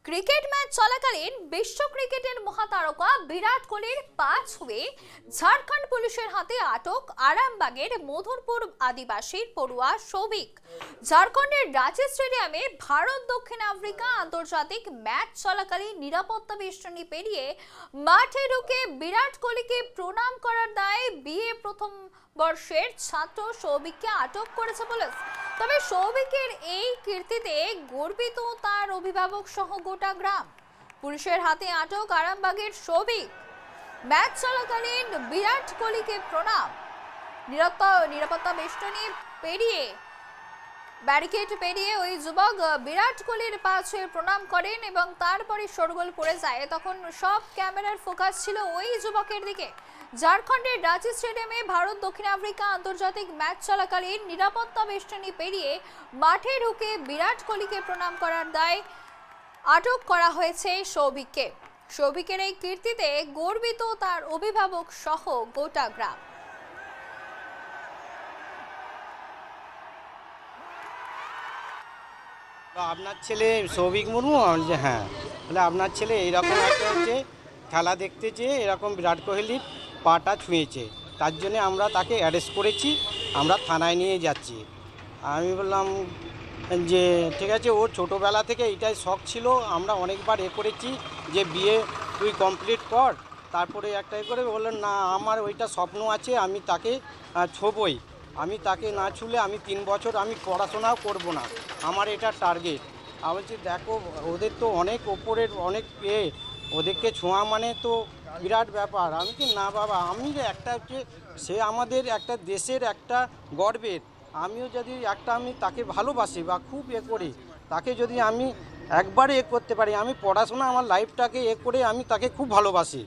Cricket match চলাকালীন বিশ্ব ক্রিকেটের মহাতারকা বিরাট কোহলির পা ছুঁয়ে ঝাড়খণ্ড পুলিশের হাতে আটক আরামবাগের মধুরপুর আদিবাসীর পড়ুয়া সৌভিক। ঝাড়খণ্ডের রাঁচি স্টেডিয়ামে ভারত দক্ষিণ আফ্রিকা আন্তর্জাতিক ম্যাচ চলাকালীন নিরাপত্তা বেষ্টনী পেরিয়ে মাঠে ঢুকে বিরাট কোহলিকে প্রণাম করার দায়ে বিএ প্রথম বর্ষের ছাত্র সৌভিককে আটক করেছে পুলিশ। তবে সৌভিকের এই কীর্তিতে গর্বিত তার অভিভাবক সহ গোটা গ্রাম। পুলিশের হাতে আটক আরামবাগের সৌভিক। ম্যাচ চলাকালীন বিরাট কোহলিকে প্রণাম। নিরাপত্তা বেষ্টনী পেরিয়ে ব্যারিকেড পেরিয়ে ওই যুবক বিরাট কোহলির পা ছুঁয়ে প্রণাম করেন এবং তারপরে শোরগোল পড়ে যায়। তখন সব ক্যামেরার ফোকাস ছিল ওই যুবকের দিকে। ঝাড়খণ্ডের রাঁচি স্টেডিয়ামে ভারত দক্ষিণ আফ্রিকা আন্তর্জাতিক ম্যাচ চলাকালীন নিরাপত্তা বেষ্টনী পেরিয়ে মাঠে ঢুকে বিরাট কোহলিকে প্রণাম করার দায়ে আটক করা হয়েছে সৌভিককে। সৌভিকের এই কীর্তিতে গর্বিত তার অভিভাবক সহ গোটা গ্রাম। আপনার ছেলে সৌভিক মুর্মু? যে হ্যাঁ, তাহলে আপনার ছেলে এইরকম একটা হচ্ছে খেলা দেখতে যেয়ে এরকম বিরাট কোহলির পাটা ছুঁয়েছে, তার জন্য আমরা তাকে অ্যারেস্ট করেছি, আমরা থানায় নিয়ে যাচ্ছি। আমি বললাম যে ঠিক আছে, ওর ছোটোবেলা থেকে এটাই শখ ছিল, আমরা অনেকবার করেছি যে বিয়ে তুই কমপ্লিট কর, তারপরে একটাই করে বললেন না আমার ওইটা স্বপ্ন আছে, আমি তাকে ছোবই, আমি তাকে না ছুলে আমি 3 বছর আমি পড়াশোনাও করব না, আমার এটা টার্গেট। আমি বলছি দেখো ওদের তো অনেক ওপরের অনেক পেয়ে, ওদেরকে ছোঁয়া মানে তো বিরাট ব্যাপার। আমি কি না বাবা, আমি একটা হচ্ছে সে আমাদের একটা দেশের একটা গর্বের, আমিও যদি একটা আমি তাকে ভালোবাসি বা খুব করি, তাকে যদি আমি একবারে করতে পারি, আমি পড়াশোনা আমার লাইফটাকে করে আমি তাকে খুব ভালোবাসি।